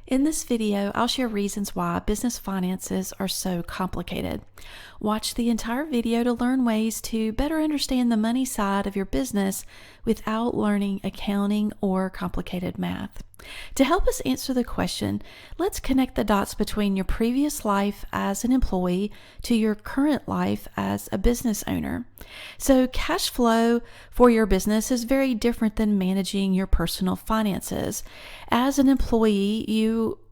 In this video, I'll share reasons why business finances are so complicated. Watch the entire video to learn ways to better understand the money side of your business without learning accounting or complicated math. To help us answer the question, let's connect the dots between your previous life as an employee to your current life as a business owner. So, cash flow for your business is very different than managing your personal finances. As an employee,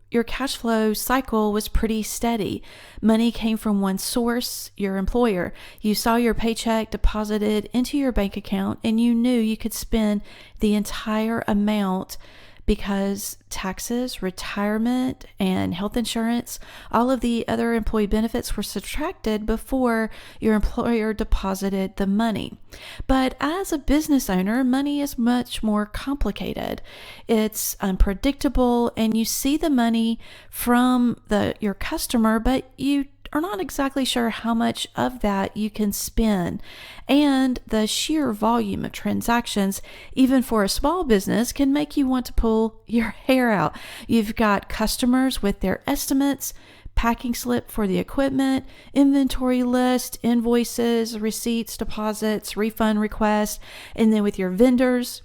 your cash flow cycle was pretty steady. Money came from one source, your employer. You saw your paycheck deposited into your bank account and you knew you could spend the entire amount because taxes, retirement, and health insurance, all of the other employee benefits were subtracted before your employer deposited the money. But as a business owner, money is much more complicated. It's unpredictable, and you see the money from your customer, but you are not exactly sure how much of that you can spend. And the sheer volume of transactions, even for a small business, can make you want to pull your hair out. You've got customers with their estimates, packing slip for the equipment, inventory list, invoices, receipts, deposits, refund requests, and then with your vendors,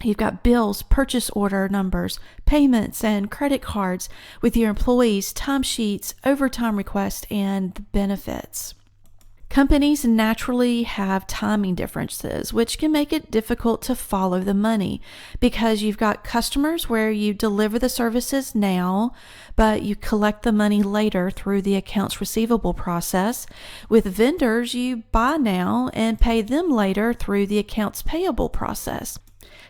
you've got bills, purchase order numbers, payments, and credit cards with your employees, timesheets, overtime requests, and benefits. Companies naturally have timing differences, which can make it difficult to follow the money because you've got customers where you deliver the services now, but you collect the money later through the accounts receivable process. With vendors, you buy now and pay them later through the accounts payable process.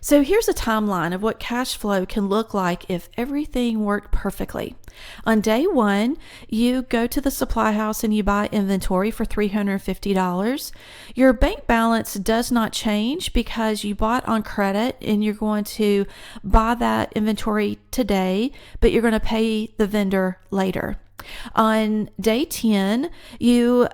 So here's a timeline of what cash flow can look like if everything worked perfectly. On day one, you go to the supply house and you buy inventory for $350. Your bank balance does not change because you bought on credit and you're going to buy that inventory today, but you're going to pay the vendor later. On day 10, you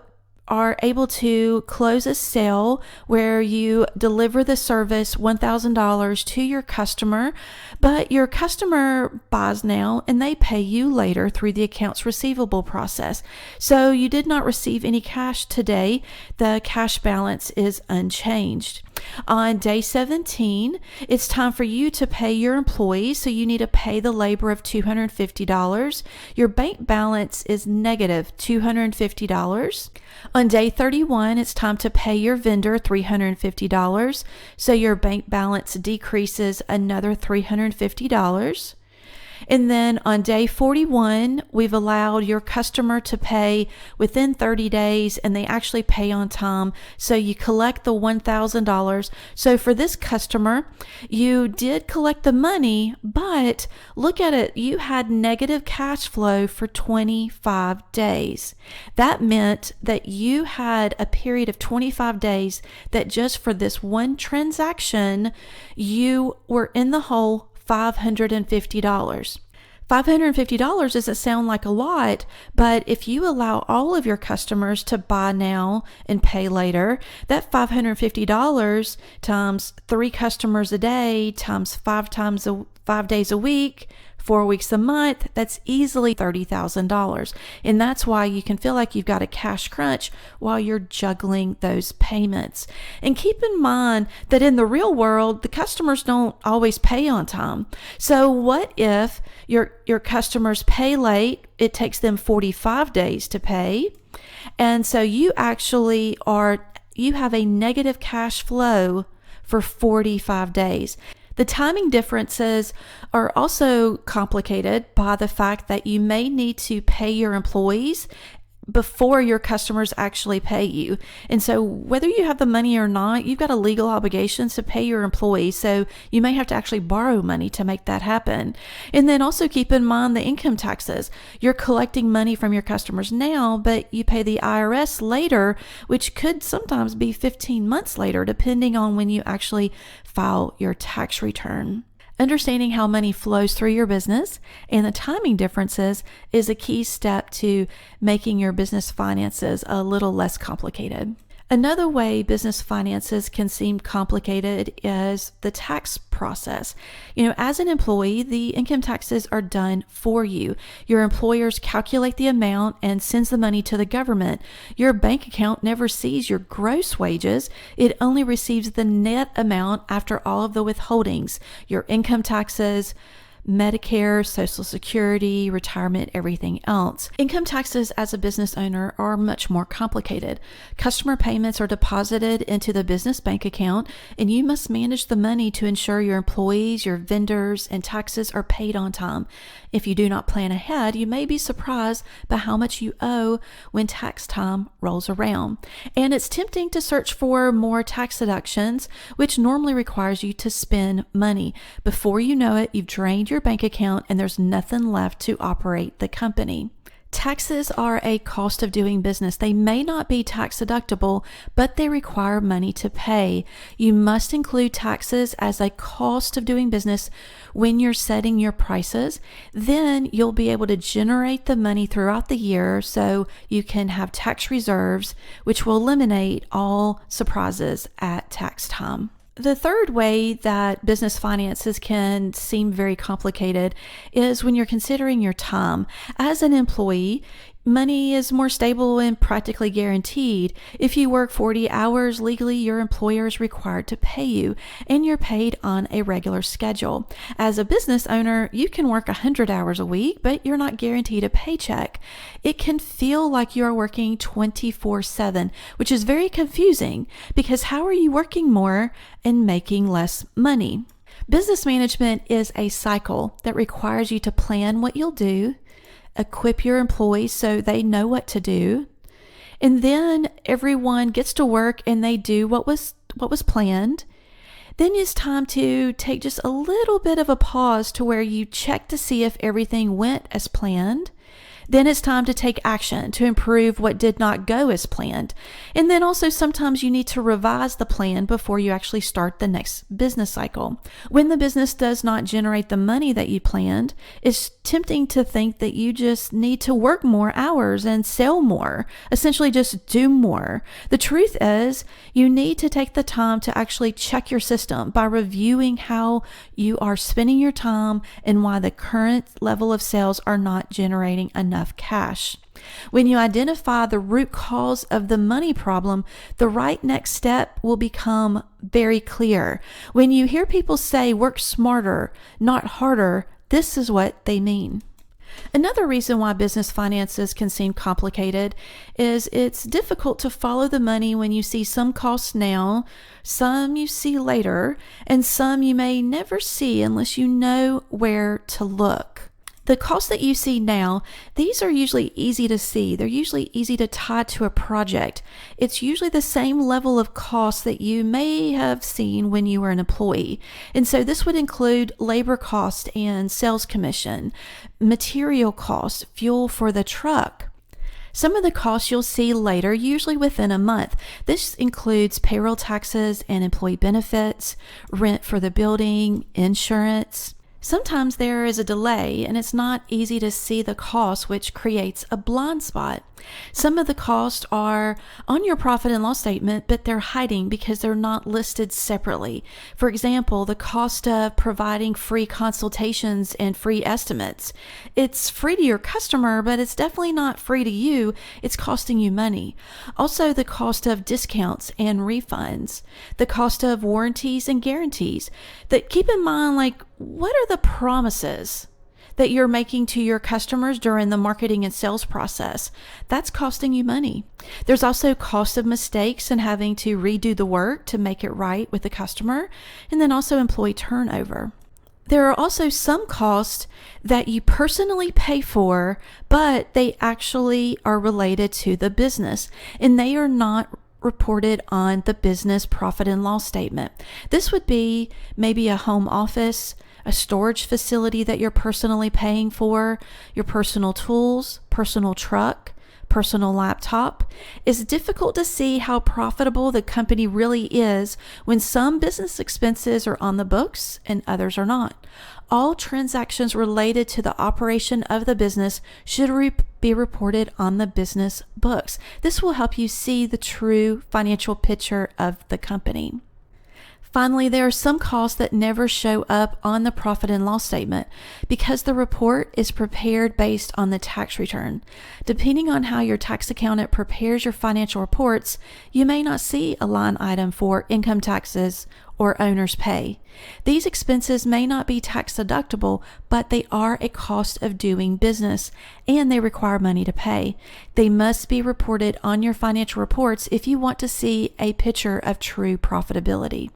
are able to close a sale where you deliver the service $1,000 to your customer, but your customer buys now and they pay you later through the accounts receivable process. So you did not receive any cash today. The cash balance is unchanged. On day 17, it's time for you to pay your employees, so you need to pay the labor of $250. Your bank balance is negative $250. On day 31, it's time to pay your vendor $350, so your bank balance decreases another $350. And then on day 41, we've allowed your customer to pay within 30 days and they actually pay on time. So you collect the $1,000. So for this customer, you did collect the money, but look at it. You had negative cash flow for 25 days. That meant that you had a period of 25 days that just for this one transaction, you were in the hole $550. $550 doesn't sound like a lot, but if you allow all of your customers to buy now and pay later, that $550 times 3 customers a day times 5 days a week, 4 weeks a month, that's easily $30,000. And that's why you can feel like you've got a cash crunch while you're juggling those payments. And keep in mind that in the real world, the customers don't always pay on time. So what if your customers pay late? It takes them 45 days to pay. And so you have a negative cash flow for 45 days. The timing differences are also complicated by the fact that you may need to pay your employees before your customers actually pay you. And so whether you have the money or not, you've got a legal obligation to pay your employees. So you may have to actually borrow money to make that happen. And then also keep in mind the income taxes. You're collecting money from your customers now, but you pay the IRS later, which could sometimes be 15 months later, depending on when you actually file your tax return. Understanding how money flows through your business and the timing differences is a key step to making your business finances a little less complicated. Another way business finances can seem complicated is the tax process. As an employee, the income taxes are done for you. Your employers calculate the amount and sends the money to the government. Your bank account never sees your gross wages. It only receives the net amount after all of the withholdings, your income taxes, Medicare, Social Security, retirement, everything else. Income taxes as a business owner are much more complicated. Customer payments are deposited into the business bank account, and you must manage the money to ensure your employees, your vendors, and taxes are paid on time. If you do not plan ahead, you may be surprised by how much you owe when tax time rolls around. And it's tempting to search for more tax deductions, which normally requires you to spend money. Before you know it, you've drained your bank account and there's nothing left to operate the company. Taxes are a cost of doing business. They may not be tax deductible, but they require money to pay. You must include taxes as a cost of doing business when you're setting your prices. Then you'll be able to generate the money throughout the year so you can have tax reserves, which will eliminate all surprises at tax time. The third way that business finances can seem very complicated is when you're considering your time. As an employee, money is more stable and practically guaranteed. If you work 40 hours legally, your employer is required to pay you, and you're paid on a regular schedule. As a business owner, you can work 100 hours a week, but you're not guaranteed a paycheck. It can feel like you're working 24/7, which is very confusing because how are you working more and making less money? Business management is a cycle that requires you to plan what you'll do, equip your employees so they know what to do, and then everyone gets to work and they do what was planned. Then it's time to take just a little bit of a pause to where you check to see if everything went as planned. Then it's time to take action to improve what did not go as planned. And then also sometimes you need to revise the plan before you actually start the next business cycle. When the business does not generate the money that you planned, it's tempting to think that you just need to work more hours and sell more, essentially just do more. The truth is, you need to take the time to actually check your system by reviewing how you are spending your time and why the current level of sales are not generating enough cash. When you identify the root cause of the money problem, the right next step will become very clear. When you hear people say work smarter, not harder, this is what they mean. Another reason why business finances can seem complicated is it's difficult to follow the money when you see some costs now, some you see later, and some you may never see unless you know where to look. The costs that you see now, these are usually easy to see. They're usually easy to tie to a project. It's usually the same level of cost that you may have seen when you were an employee. And so this would include labor cost and sales commission, material costs, fuel for the truck. Some of the costs you'll see later, usually within a month. This includes payroll taxes and employee benefits, rent for the building, insurance. Sometimes there is a delay and it's not easy to see the cost, which creates a blind spot. Some of the costs are on your profit and loss statement, but they're hiding because they're not listed separately. For example, the cost of providing free consultations and free estimates. It's free to your customer, but it's definitely not free to you. It's costing you money. Also, the cost of discounts and refunds, the cost of warranties and guarantees. That keep in mind, like, what are the promises that you're making to your customers during the marketing and sales process? That's costing you money. There's also cost of mistakes and having to redo the work to make it right with the customer, and then also employee turnover. There are also some costs that you personally pay for, but they actually are related to the business, and they are not reported on the business profit and loss statement. This would be maybe a home office, a storage facility that you're personally paying for, your personal tools, personal truck, personal laptop. It's difficult to see how profitable the company really is when some business expenses are on the books and others are not. All transactions related to the operation of the business should be reported on the business books. This will help you see the true financial picture of the company. Finally, there are some costs that never show up on the profit and loss statement because the report is prepared based on the tax return. Depending on how your tax accountant prepares your financial reports, you may not see a line item for income taxes or owner's pay. These expenses may not be tax deductible, but they are a cost of doing business and they require money to pay. They must be reported on your financial reports if you want to see a picture of true profitability.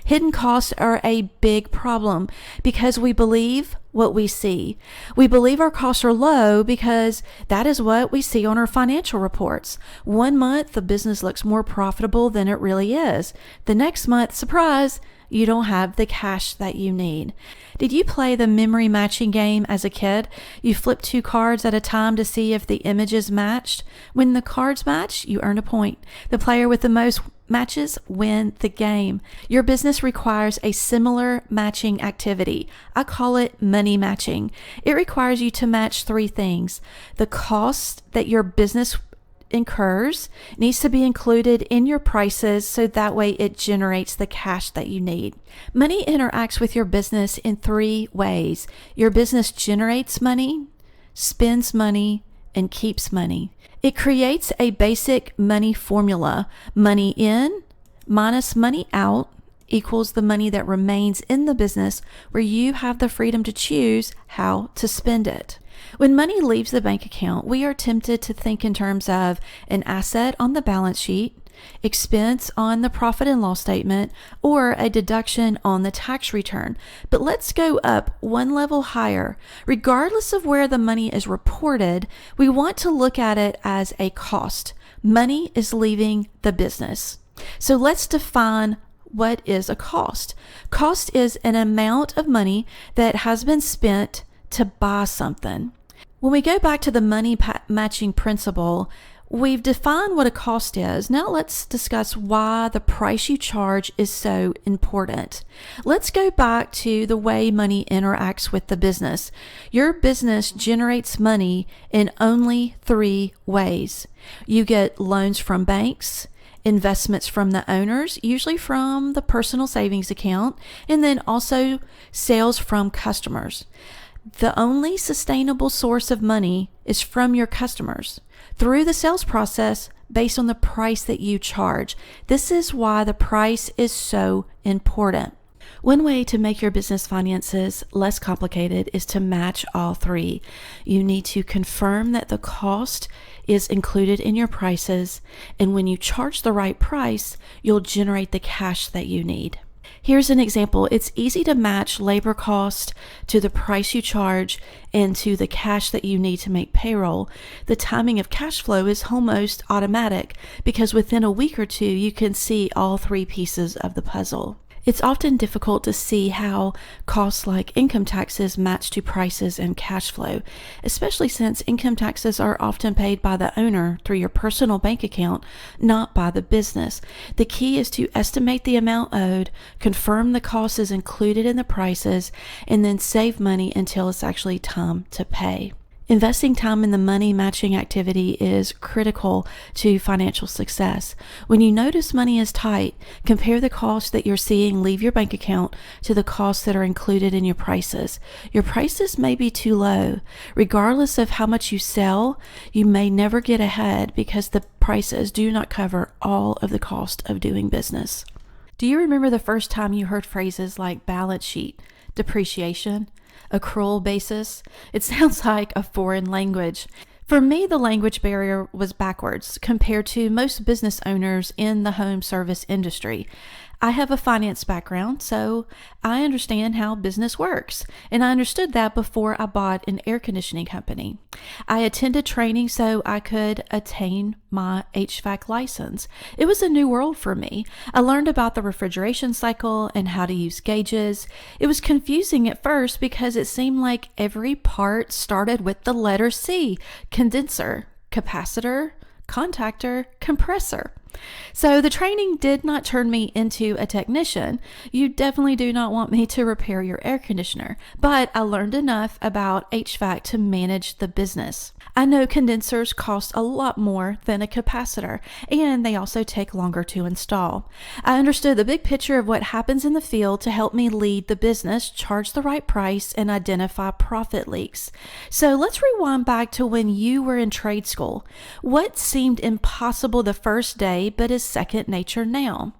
Hidden costs are a big problem because we believe what we see. We believe our costs are low because that is what we see on our financial reports. One month, the business looks more profitable than it really is. The next month, surprise, you don't have the cash that you need. Did you play the memory matching game as a kid? You flip 2 cards at a time to see if the images matched. When the cards match, you earn a point. The player with the most matches win the game. Your business requires a similar matching activity. I call it money matching. It requires you to match 3 things. The cost that your business incurs needs to be included in your prices so that way it generates the cash that you need. Money interacts with your business in 3 ways. Your business generates money, spends money, and keeps money. It creates a basic money formula. Money in minus money out equals the money that remains in the business where you have the freedom to choose how to spend it. When money leaves the bank account, we are tempted to think in terms of an asset on the balance sheet, expense on the profit and loss statement, or a deduction on the tax return. But let's go up one level higher. Regardless of where the money is reported, we want to look at it as a cost. Money is leaving the business. So let's define what is a cost. Cost is an amount of money that has been spent to buy something. When we go back to the money matching principle, we've defined what a cost is. Now let's discuss why the price you charge is so important. Let's go back to the way money interacts with the business. Your business generates money in only 3 ways. You get loans from banks, investments from the owners, usually from the personal savings account, and then also sales from customers. The only sustainable source of money is from your customers through the sales process based on the price that you charge. This is why the price is so important. One way to make your business finances less complicated is to match all 3. You need to confirm that the cost is included in your prices, and when you charge the right price, you'll generate the cash that you need. Here's an example. It's easy to match labor cost to the price you charge and to the cash that you need to make payroll. The timing of cash flow is almost automatic because within a week or 2, you can see all 3 pieces of the puzzle. It's often difficult to see how costs like income taxes match to prices and cash flow, especially since income taxes are often paid by the owner through your personal bank account, not by the business. The key is to estimate the amount owed, confirm the cost is included in the prices, and then save money until it's actually time to pay. Investing time in the money matching activity is critical to financial success. When you notice money is tight, compare the costs that you're seeing leave your bank account to the costs that are included in your prices. Your prices may be too low. Regardless of how much you sell, you may never get ahead because the prices do not cover all of the cost of doing business. Do you remember the first time you heard phrases like balance sheet, depreciation, accrual basis? It sounds like a foreign language. For me, the language barrier was backwards compared to most business owners in the home service industry. I have a finance background, so I understand how business works, and I understood that before I bought an air conditioning company. I attended training so I could attain my HVAC license. It was a new world for me. I learned about the refrigeration cycle and how to use gauges. It was confusing at first because it seemed like every part started with the letter C: condenser, capacitor, contactor, compressor. So the training did not turn me into a technician. You definitely do not want me to repair your air conditioner, but I learned enough about HVAC to manage the business. I know condensers cost a lot more than a capacitor, and they also take longer to install. I understood the big picture of what happens in the field to help me lead the business, charge the right price, and identify profit leaks. So let's rewind back to when you were in trade school. What seemed impossible the first day but is second nature now?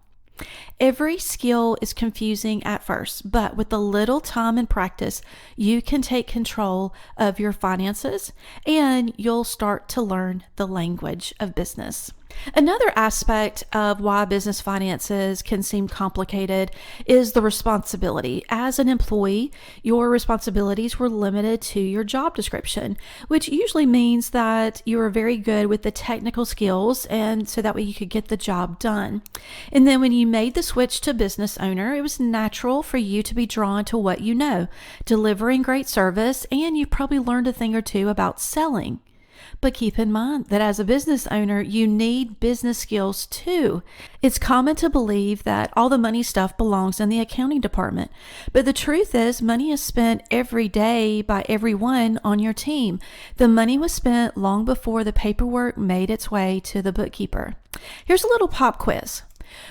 Every skill is confusing at first, but with a little time and practice, you can take control of your finances and you'll start to learn the language of business. Another aspect of why business finances can seem complicated is the responsibility. As an employee, your responsibilities were limited to your job description, which usually means that you are very good with the technical skills, and so that way you could get the job done. And then when you made the switch to business owner, it was natural for you to be drawn to what you know, delivering great service, and you probably learned a thing or two about selling. But keep in mind that as a business owner, you need business skills too. It's common to believe that all the money stuff belongs in the accounting department. But the truth is, money is spent every day by everyone on your team. The money was spent long before the paperwork made its way to the bookkeeper. Here's a little pop quiz.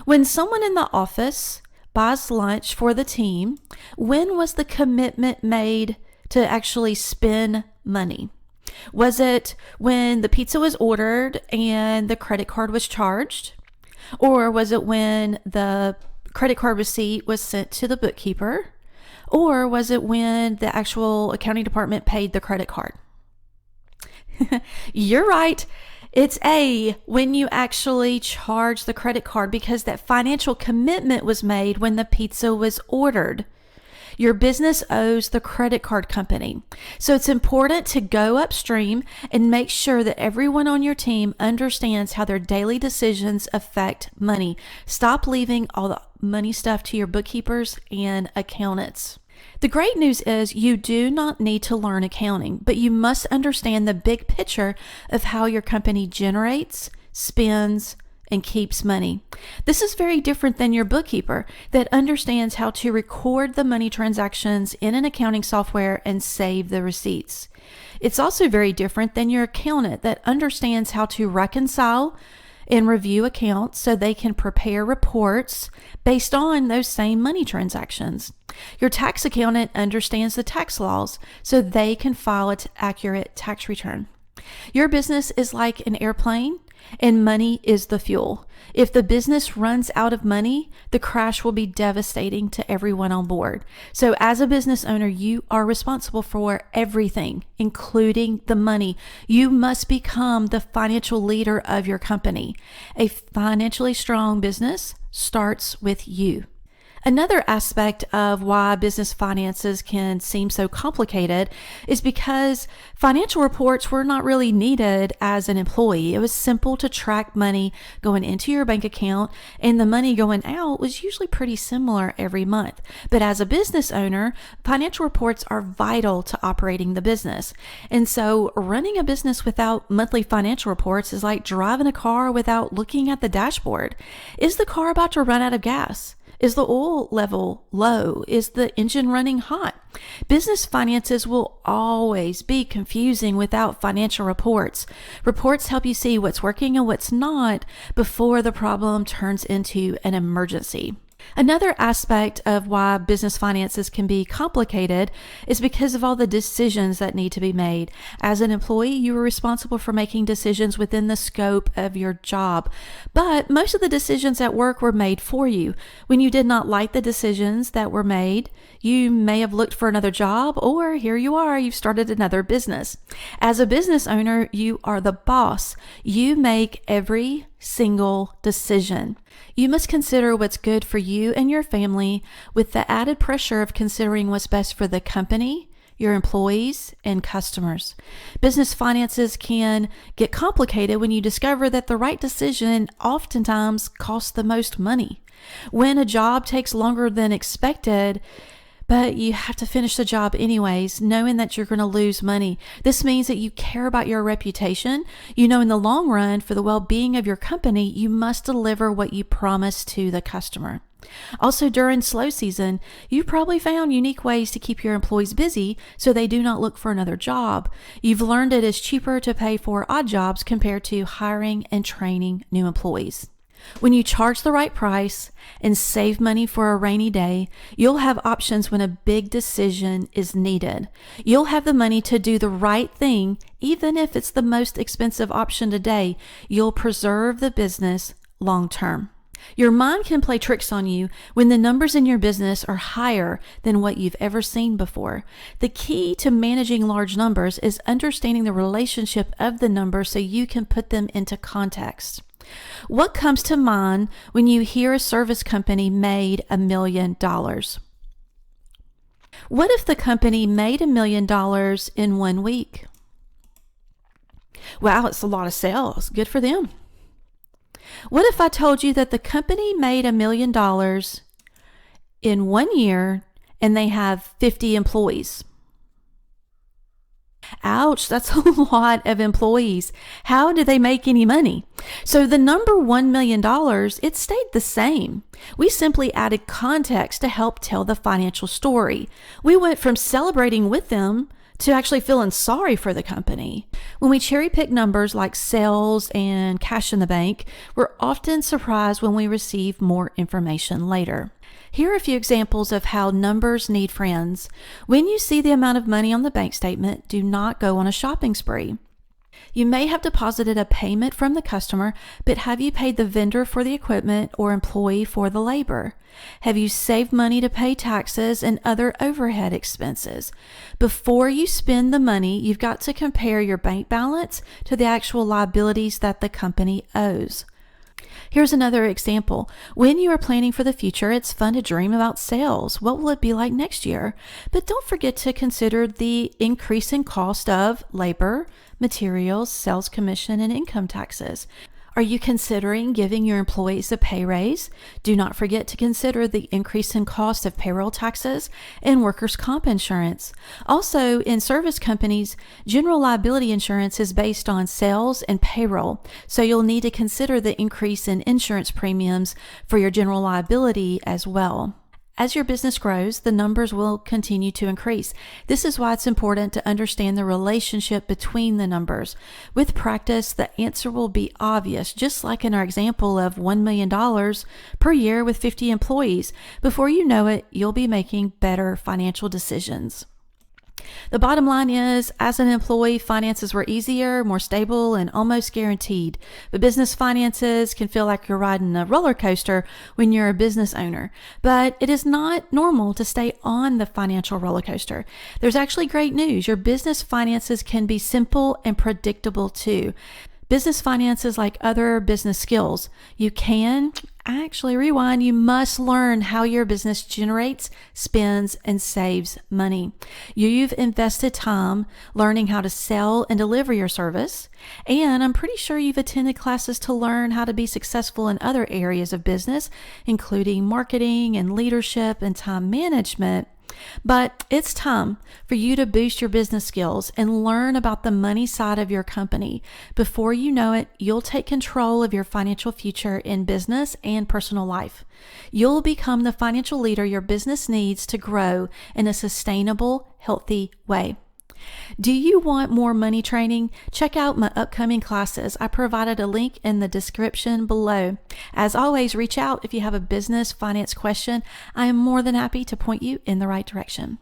When someone in the office buys lunch for the team, when was the commitment made to actually spend money? Was it when the pizza was ordered and the credit card was charged? Or was it when the credit card receipt was sent to the bookkeeper? Or was it when the actual accounting department paid the credit card? You're right. It's A, when you actually charge the credit card, because that financial commitment was made when the pizza was ordered. Your business owes the credit card company. So it's important to go upstream and make sure that everyone on your team understands how their daily decisions affect money. Stop leaving all the money stuff to your bookkeepers and accountants. The great news is you do not need to learn accounting, but you must understand the big picture of how your company generates, spends, and keeps money. This is very different than your bookkeeper that understands how to record the money transactions in an accounting software and save the receipts. It's also very different than your accountant that understands how to reconcile and review accounts so they can prepare reports based on those same money transactions. Your tax accountant understands the tax laws so they can file an accurate tax return. Your business is like an airplane, and money is the fuel. If the business runs out of money, the crash will be devastating to everyone on board. So as a business owner, you are responsible for everything, including the money. You must become the financial leader of your company. A financially strong business starts with you. Another aspect of why business finances can seem so complicated is because financial reports were not really needed as an employee. It was simple to track money going into your bank account, and the money going out was usually pretty similar every month. But as a business owner, financial reports are vital to operating the business. And so running a business without monthly financial reports is like driving a car without looking at the dashboard. Is the car about to run out of gas? Is the oil level low? Is the engine running hot? Business finances will always be confusing without financial reports. Reports help you see what's working and what's not before the problem turns into an emergency. Another aspect of why business finances can be complicated is because of all the decisions that need to be made. As an employee, you are responsible for making decisions within the scope of your job. But most of the decisions at work were made for you. When you did not like the decisions that were made, you may have looked for another job, or here you are, you've started another business. As a business owner, you are the boss. You make every single decision. You must consider what's good for you and your family with the added pressure of considering what's best for the company, your employees, and customers. Business finances can get complicated when you discover that the right decision oftentimes costs the most money. When a job takes longer than expected, but you have to finish the job anyways, knowing that you're going to lose money. This means that you care about your reputation. You know, in the long run, for the well-being of your company, you must deliver what you promise to the customer. Also, during slow season, you've probably found unique ways to keep your employees busy so they do not look for another job. You've learned it is cheaper to pay for odd jobs compared to hiring and training new employees. When you charge the right price and save money for a rainy day, you'll have options when a big decision is needed. You'll have the money to do the right thing, even if it's the most expensive option today. You'll preserve the business long term. Your mind can play tricks on you when the numbers in your business are higher than what you've ever seen before. The key to managing large numbers is understanding the relationship of the numbers so you can put them into context. What comes to mind when you hear a service company made $1 million? What if the company made $1 million in 1 week? Wow, it's a lot of sales. Good for them. What if I told you that the company made $1 million in 1 year and they have 50 employees? Ouch, that's a lot of employees. How did they make any money? So the number $1 million, it stayed the same. We simply added context to help tell the financial story. We went from celebrating with them to actually feeling sorry for the company. When we cherry pick numbers like sales and cash in the bank, we're often surprised when we receive more information later. Here are a few examples of how numbers need friends. When you see the amount of money on the bank statement, do not go on a shopping spree. You may have deposited a payment from the customer, but have you paid the vendor for the equipment or employee for the labor? Have you saved money to pay taxes and other overhead expenses? Before you spend the money, you've got to compare your bank balance to the actual liabilities that the company owes. Here's another example. When you are planning for the future, it's fun to dream about sales. What will it be like next year? But don't forget to consider the increase in cost of labor, materials, sales commission, and income taxes. Are you considering giving your employees a pay raise? Do not forget to consider the increase in cost of payroll taxes and workers' comp insurance. Also, in service companies, general liability insurance is based on sales and payroll, so you'll need to consider the increase in insurance premiums for your general liability as well. As your business grows, the numbers will continue to increase. This is why it's important to understand the relationship between the numbers. With practice, the answer will be obvious, just like in our example of $1 million per year with 50 employees. Before you know it, you'll be making better financial decisions. The bottom line is, as an employee, finances were easier, more stable, and almost guaranteed. But business finances can feel like you're riding a roller coaster when you're a business owner. But it is not normal to stay on the financial roller coaster. There's actually great news. Your business finances can be simple and predictable too. Business finances, like other business skills, you must learn how your business generates, spends, and saves money. You've invested time learning how to sell and deliver your service, and I'm pretty sure you've attended classes to learn how to be successful in other areas of business, including marketing and leadership and time management. But it's time for you to boost your business skills and learn about the money side of your company. Before you know it, you'll take control of your financial future in business and personal life. You'll become the financial leader your business needs to grow in a sustainable, healthy way. Do you want more money training? Check out my upcoming classes. I provided a link in the description below. As always, reach out if you have a business finance question. I am more than happy to point you in the right direction.